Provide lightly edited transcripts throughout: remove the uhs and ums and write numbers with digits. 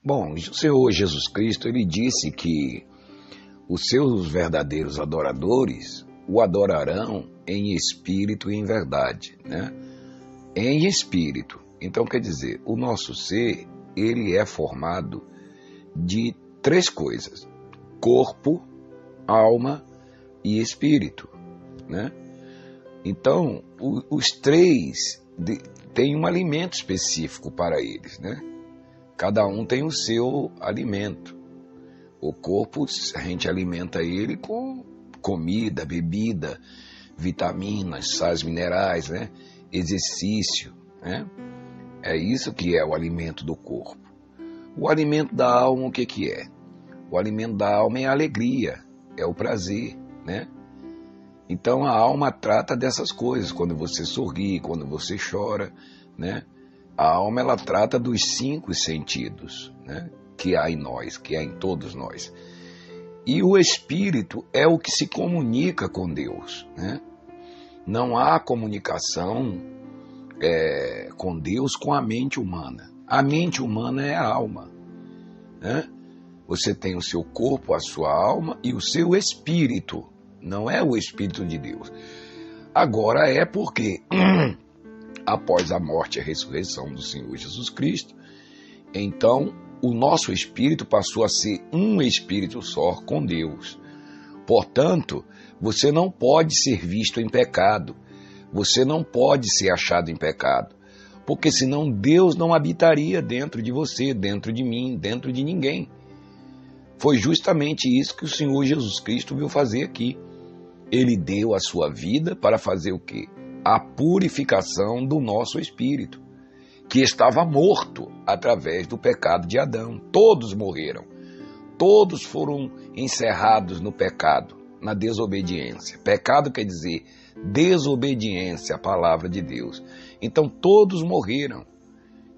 Bom, o Senhor Jesus Cristo, ele disse que os seus verdadeiros adoradores o adorarão em espírito e em verdade, né? Em espírito. Então, quer dizer, o nosso ser, ele é formado de três coisas: corpo, alma e espírito, né? Então, os três têm um alimento específico para eles, né? Cada um tem o seu alimento. O corpo, a gente alimenta ele com comida, bebida, vitaminas, sais minerais, né? Exercício, né? É isso que é o alimento do corpo. O alimento da alma, o que é? O alimento da alma é a alegria, é o prazer, né? Então a alma trata dessas coisas, quando você sorri, quando você chora, né? A alma, ela trata dos 5 sentidos, né? Que há em nós, que há em todos nós. E o espírito é o que se comunica com Deus, né? Não há comunicação com Deus com a mente humana. A mente humana é a alma, né? Você tem o seu corpo, a sua alma e o seu espírito. Não é o Espírito de Deus. Agora é porque, após a morte e a ressurreição do Senhor Jesus Cristo, então o nosso espírito passou a ser um espírito só com Deus. Portanto, você não pode ser visto em pecado. Você não pode ser achado em pecado. Porque senão Deus não habitaria dentro de você, dentro de mim, dentro de ninguém. Foi justamente isso que o Senhor Jesus Cristo veio fazer aqui. Ele deu a sua vida para fazer o quê? A purificação do nosso espírito, que estava morto através do pecado de Adão. Todos morreram. Todos foram encerrados no pecado, na desobediência. Pecado quer dizer desobediência à palavra de Deus. Então todos morreram.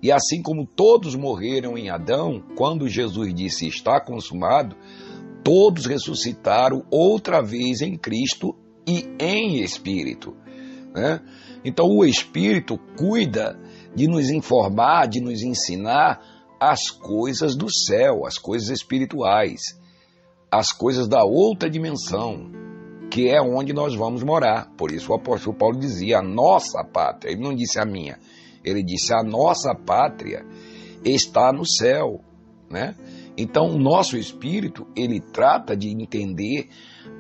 E assim como todos morreram em Adão, quando Jesus disse está consumado, todos ressuscitaram outra vez em Cristo e em Espírito, né? Então o Espírito cuida de nos informar, de nos ensinar as coisas do céu, as coisas espirituais, as coisas da outra dimensão, que é onde nós vamos morar. Por isso o apóstolo Paulo dizia a nossa pátria, ele não disse a minha, ele disse a nossa pátria está no céu, né? Então o nosso espírito, ele trata de entender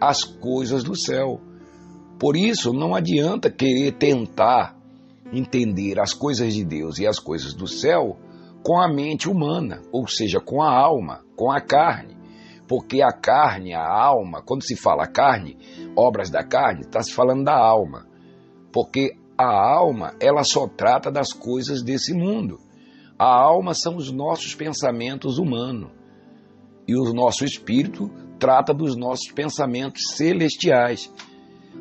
as coisas do céu. Por isso não adianta querer tentar entender as coisas de Deus e as coisas do céu com a mente humana, ou seja, com a alma, com a carne. Porque a carne, a alma, quando se fala carne, obras da carne, está se falando da alma. Porque a alma, ela só trata das coisas desse mundo. A alma são os nossos pensamentos humanos. E o nosso espírito trata dos nossos pensamentos celestiais.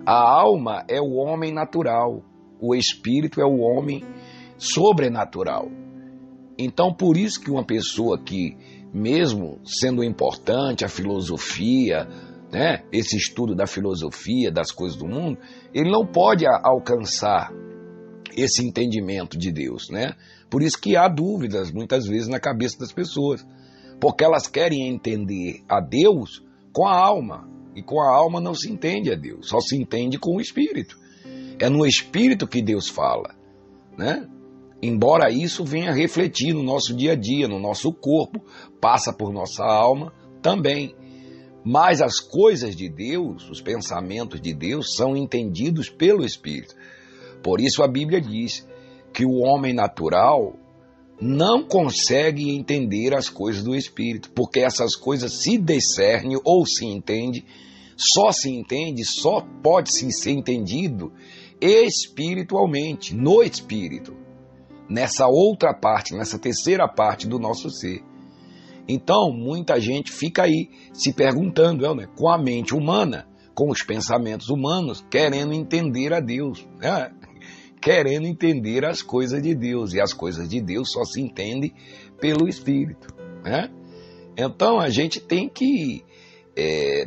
A alma é o homem natural, o espírito é o homem sobrenatural. Então, por isso que uma pessoa que, mesmo sendo importante a filosofia, né, esse estudo da filosofia, das coisas do mundo, ele não pode alcançar esse entendimento de Deus, né? Por isso que há dúvidas, muitas vezes, na cabeça das pessoas. Porque elas querem entender a Deus com a alma. E com a alma não se entende a Deus, só se entende com o Espírito. É no Espírito que Deus fala, né? Embora isso venha refletir no nosso dia a dia, no nosso corpo, passa por nossa alma também. Mas as coisas de Deus, os pensamentos de Deus, são entendidos pelo Espírito. Por isso a Bíblia diz que o homem natural não consegue entender as coisas do Espírito, porque essas coisas se discernem ou se entende, só pode ser entendido espiritualmente, no Espírito, nessa outra parte, nessa terceira parte do nosso ser. Então, muita gente fica aí se perguntando, né, com a mente humana, com os pensamentos humanos, querendo entender a Deus, né? Querendo entender as coisas de Deus, e as coisas de Deus só se entendem pelo Espírito, né? Então a gente tem que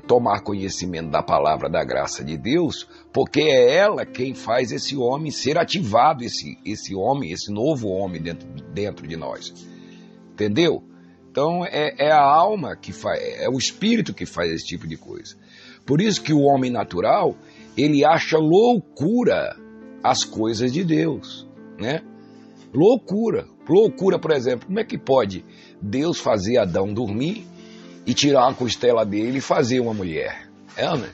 tomar conhecimento da palavra da graça de Deus, porque é ela quem faz esse homem ser ativado, esse homem, esse novo homem dentro de nós, entendeu? Então é a alma que faz, é o espírito que faz esse tipo de coisa. Por isso que o homem natural, ele acha loucura as coisas de Deus, né? Loucura, por exemplo, como é que pode Deus fazer Adão dormir e tirar uma costela dele e fazer uma mulher? Né?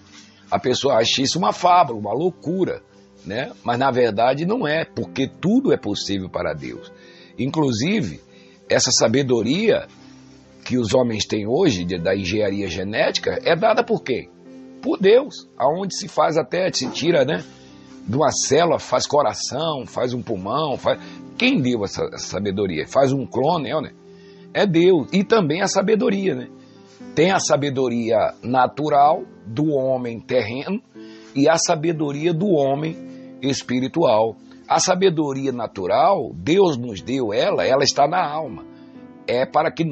A pessoa acha isso uma fábula, uma loucura, né? Mas na verdade não é, porque tudo é possível para Deus. Inclusive, essa sabedoria que os homens têm hoje da engenharia genética é dada por quem? Por Deus, aonde se faz até, se tira, né? De uma célula, faz coração, faz um pulmão, faz... Quem deu essa sabedoria? Faz um clone, né? É Deus. E também a sabedoria, né? Tem a sabedoria natural do homem terreno e a sabedoria do homem espiritual. A sabedoria natural, Deus nos deu ela está na alma. É para que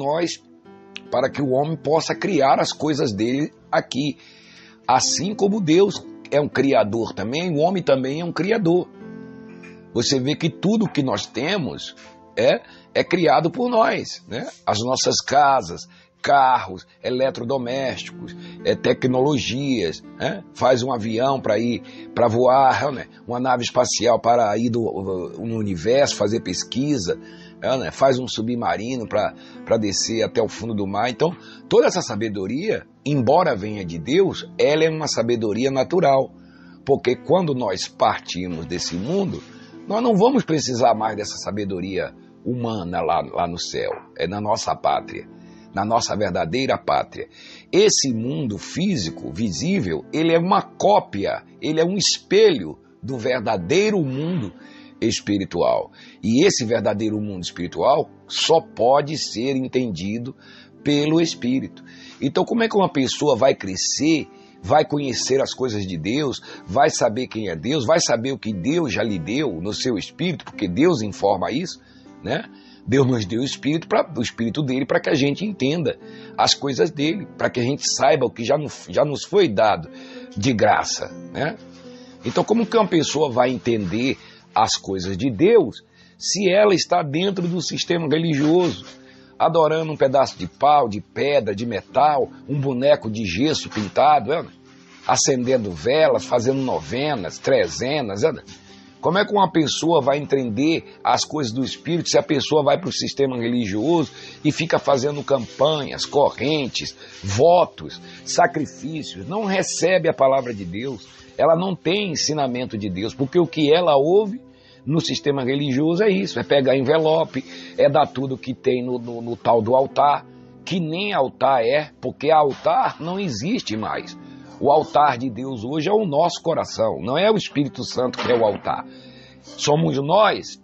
o homem possa criar as coisas dele aqui. Assim como Deus é um criador também, o homem também é um criador. Você vê que tudo que nós temos é criado por nós, né? As nossas casas, carros, eletrodomésticos, tecnologias, né? Faz um avião para voar, né? Uma nave espacial para ir no universo, fazer pesquisa, né? Faz um submarino para descer até o fundo do mar. Então, toda essa sabedoria, embora venha de Deus, ela é uma sabedoria natural, porque quando nós partimos desse mundo, nós não vamos precisar mais dessa sabedoria humana lá no céu, é na nossa pátria, na nossa verdadeira pátria. Esse mundo físico, visível, ele é uma cópia, ele é um espelho do verdadeiro mundo espiritual. E esse verdadeiro mundo espiritual só pode ser entendido pelo Espírito. Então, como é que uma pessoa vai crescer, vai conhecer as coisas de Deus, vai saber quem é Deus, vai saber o que Deus já lhe deu no seu espírito, porque Deus informa isso, né? Deus nos deu o espírito dele para que a gente entenda as coisas dele, para que a gente saiba o que já nos foi dado de graça, né? Então, como que uma pessoa vai entender as coisas de Deus se ela está dentro do sistema religioso, adorando um pedaço de pau, de pedra, de metal, um boneco de gesso pintado, acendendo velas, fazendo novenas, trezenas? Como é que uma pessoa vai entender as coisas do Espírito se a pessoa vai para o sistema religioso e fica fazendo campanhas, correntes, votos, sacrifícios, não recebe a palavra de Deus, ela não tem ensinamento de Deus, porque o que ela ouve no sistema religioso é isso, é pegar envelope, é dar tudo que tem no tal do altar, que nem altar porque altar não existe mais. O altar de Deus hoje é o nosso coração, não é o Espírito Santo que é o altar. Somos nós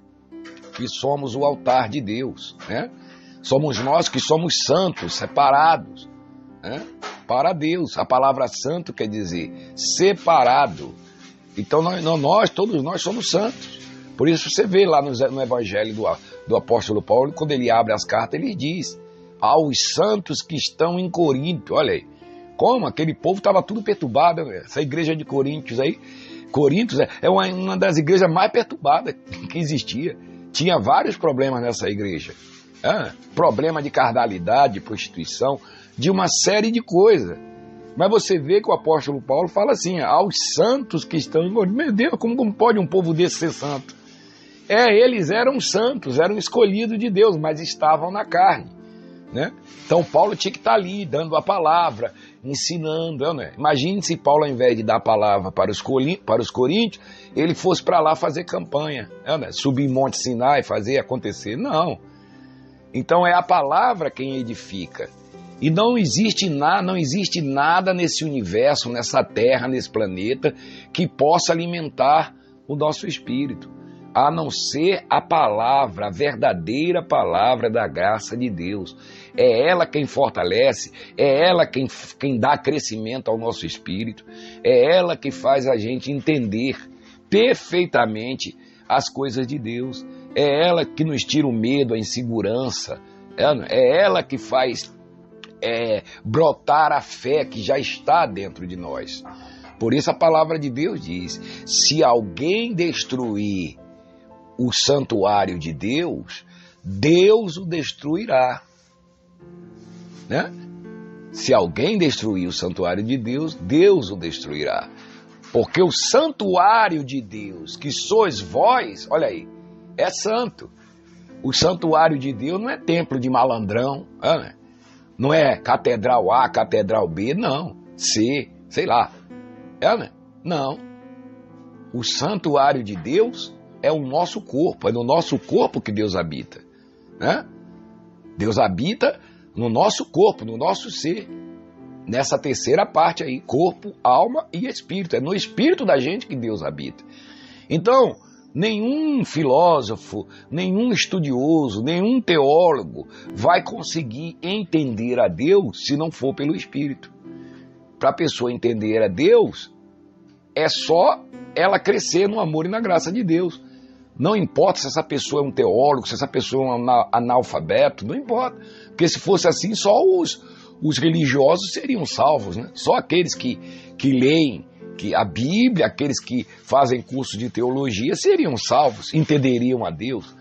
que somos o altar de Deus, né? Somos nós que somos santos, separados, né? Para Deus. A palavra santo quer dizer separado. Então todos nós somos santos. Por isso você vê lá no Evangelho do apóstolo Paulo, quando ele abre as cartas, ele diz aos santos que estão em Corinto. Olha aí, como aquele povo estava tudo perturbado, né? Essa igreja de Coríntios aí, Coríntios é uma das igrejas mais perturbadas que existia. Tinha vários problemas nessa igreja. Problema de carnalidade, de prostituição, de uma série de coisas. Mas você vê que o apóstolo Paulo fala assim, aos santos que estão em Corinto. Meu Deus, como pode um povo desse ser santo? Eles eram santos, eram escolhidos de Deus, mas estavam na carne, né? Então Paulo tinha que estar ali, dando a palavra, ensinando, né? Imagine se Paulo, ao invés de dar a palavra para os coríntios, ele fosse para lá fazer campanha, né? Subir em Monte Sinai, fazer acontecer. Não. Então é a palavra quem edifica. E não existe nada nesse universo, nessa terra, nesse planeta, que possa alimentar o nosso espírito, a não ser a palavra, a verdadeira palavra da graça de Deus. É ela quem fortalece, é ela quem dá crescimento ao nosso espírito, é ela que faz a gente entender perfeitamente as coisas de Deus, é ela que nos tira o medo, a insegurança, é ela que faz brotar a fé que já está dentro de nós. Por isso a palavra de Deus diz, se alguém destruir o santuário de Deus, Deus o destruirá. né? Se alguém destruir o santuário de Deus, Deus o destruirá. Porque o santuário de Deus, que sois vós, olha aí, é santo. O santuário de Deus não é templo de malandrão, né? Não é catedral A, catedral B, não. C, sei lá. Né? Não. O santuário de Deus é o nosso corpo, é no nosso corpo que Deus habita, né? Deus habita no nosso corpo, no nosso ser, nessa terceira parte aí, corpo, alma e espírito. É no espírito da gente que Deus habita. Então, nenhum filósofo, nenhum estudioso, nenhum teólogo vai conseguir entender a Deus se não for pelo espírito. Para a pessoa entender a Deus, é só ela crescer no amor e na graça de Deus. Não importa se essa pessoa é um teólogo, se essa pessoa é um analfabeto, não importa. Porque se fosse assim, só os religiosos seriam salvos, né? Só aqueles que leem a Bíblia, aqueles que fazem curso de teologia seriam salvos, entenderiam a Deus.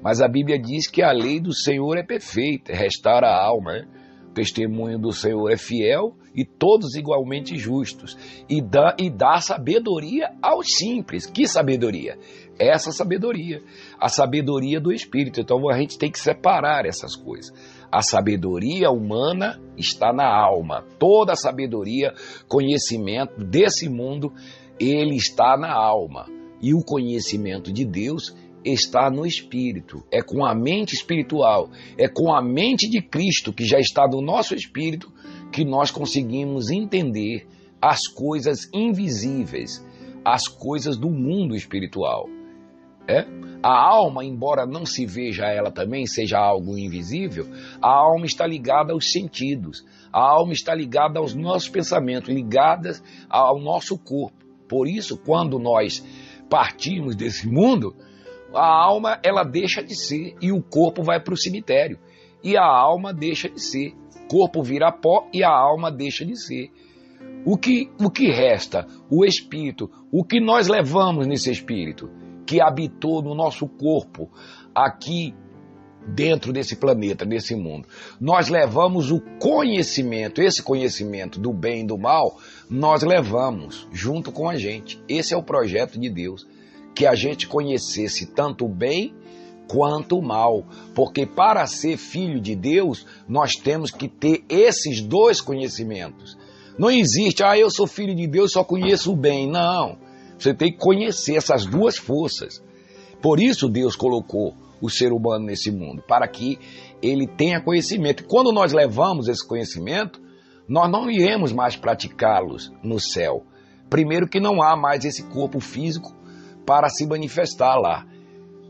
Mas a Bíblia diz que a lei do Senhor é perfeita, restaura a alma, né? O testemunho do Senhor é fiel e todos igualmente justos. E dá sabedoria aos simples. Que sabedoria? Essa sabedoria. A sabedoria do Espírito. Então a gente tem que separar essas coisas. A sabedoria humana está na alma. Toda a sabedoria, conhecimento desse mundo, ele está na alma. E o conhecimento de Deus está no espírito, é com a mente espiritual, é com a mente de Cristo que já está no nosso espírito que nós conseguimos entender as coisas invisíveis, as coisas do mundo espiritual. A alma, embora não se veja ela também, seja algo invisível, a alma está ligada aos sentidos, a alma está ligada aos nossos pensamentos, ligada ao nosso corpo. Por isso, quando nós partimos desse mundo, a alma ela deixa de ser e o corpo vai para o cemitério. E a alma deixa de ser. O corpo vira pó e a alma deixa de ser. O que resta? O espírito. O que nós levamos nesse espírito que habitou no nosso corpo aqui dentro desse planeta, desse mundo? Nós levamos o conhecimento. Esse conhecimento do bem e do mal nós levamos junto com a gente. Esse é o projeto de Deus. Que a gente conhecesse tanto o bem quanto o mal, porque para ser filho de Deus, nós temos que ter esses dois conhecimentos. Não existe, eu sou filho de Deus, só conheço o bem. Não, você tem que conhecer essas duas forças. Por isso Deus colocou o ser humano nesse mundo, para que ele tenha conhecimento. E quando nós levamos esse conhecimento, nós não iremos mais praticá-los no céu. Primeiro que não há mais esse corpo físico para se manifestar lá.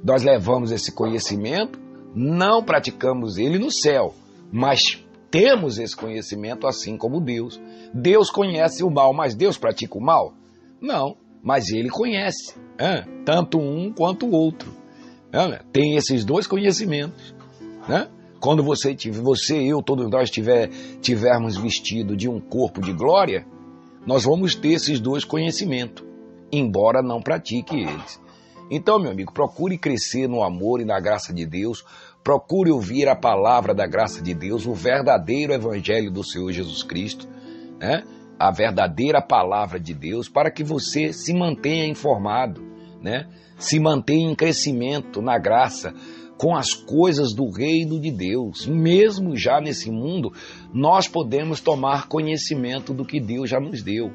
Nós levamos esse conhecimento, não praticamos ele no céu, mas temos esse conhecimento assim como Deus. Deus conhece o mal, mas Deus pratica o mal? Não, mas ele conhece, tanto um quanto o outro. Tem esses dois conhecimentos. Quando você, eu, todos nós tivermos vestido de um corpo de glória, nós vamos ter esses dois conhecimentos, embora não pratique eles. Então, meu amigo, procure crescer no amor e na graça de Deus, procure ouvir a palavra da graça de Deus, o verdadeiro evangelho do Senhor Jesus Cristo, a verdadeira palavra de Deus, para que você se mantenha informado, se mantenha em crescimento na graça, com as coisas do reino de Deus. Mesmo já nesse mundo, nós podemos tomar conhecimento do que Deus já nos deu.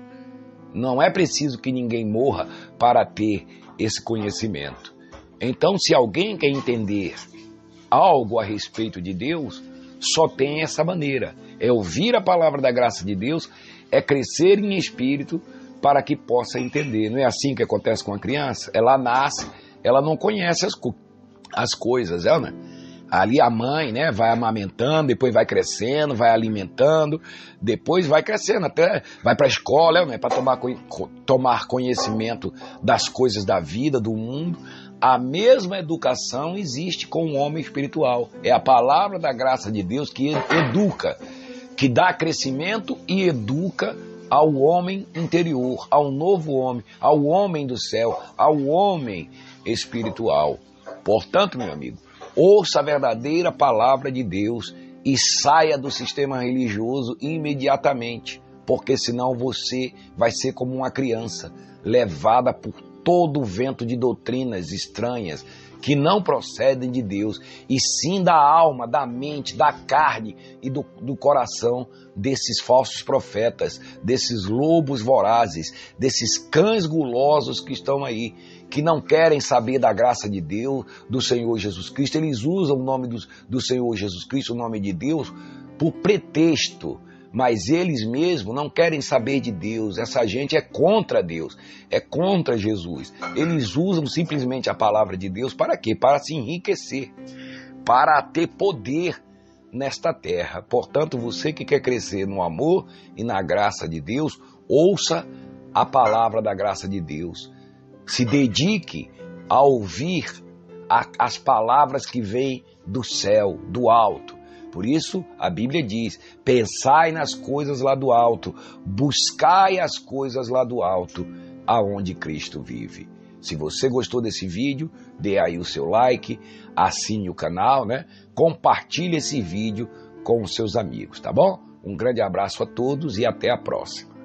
Não é preciso que ninguém morra para ter esse conhecimento. Então, se alguém quer entender algo a respeito de Deus, só tem essa maneira. É ouvir a palavra da graça de Deus, é crescer em espírito para que possa entender. Não é assim que acontece com a criança? Ela nasce, ela não conhece as coisas, Ali a mãe, vai amamentando, depois vai crescendo, vai alimentando, depois vai crescendo, até vai para a escola, para tomar conhecimento das coisas da vida, do mundo. A mesma educação existe com o homem espiritual. É a palavra da graça de Deus que educa, que dá crescimento e educa ao homem interior, ao novo homem, ao homem do céu, ao homem espiritual. Portanto, meu amigo, ouça a verdadeira palavra de Deus e saia do sistema religioso imediatamente, porque senão você vai ser como uma criança, levada por todo o vento de doutrinas estranhas, que não procedem de Deus, e sim da alma, da mente, da carne e do coração desses falsos profetas, desses lobos vorazes, desses cães gulosos que estão aí, que não querem saber da graça de Deus, do Senhor Jesus Cristo. Eles usam o nome do Senhor Jesus Cristo, o nome de Deus, por pretexto, mas eles mesmos não querem saber de Deus. Essa gente é contra Deus, é contra Jesus. Eles usam simplesmente a palavra de Deus para quê? Para se enriquecer, para ter poder nesta terra. Portanto, você que quer crescer no amor e na graça de Deus, ouça a palavra da graça de Deus. Se dedique a ouvir as palavras que vêm do céu, do alto. Por isso, a Bíblia diz, pensai nas coisas lá do alto, buscai as coisas lá do alto, aonde Cristo vive. Se você gostou desse vídeo, dê aí o seu like, assine o canal, né? Compartilhe esse vídeo com os seus amigos, tá bom? Um grande abraço a todos e até a próxima.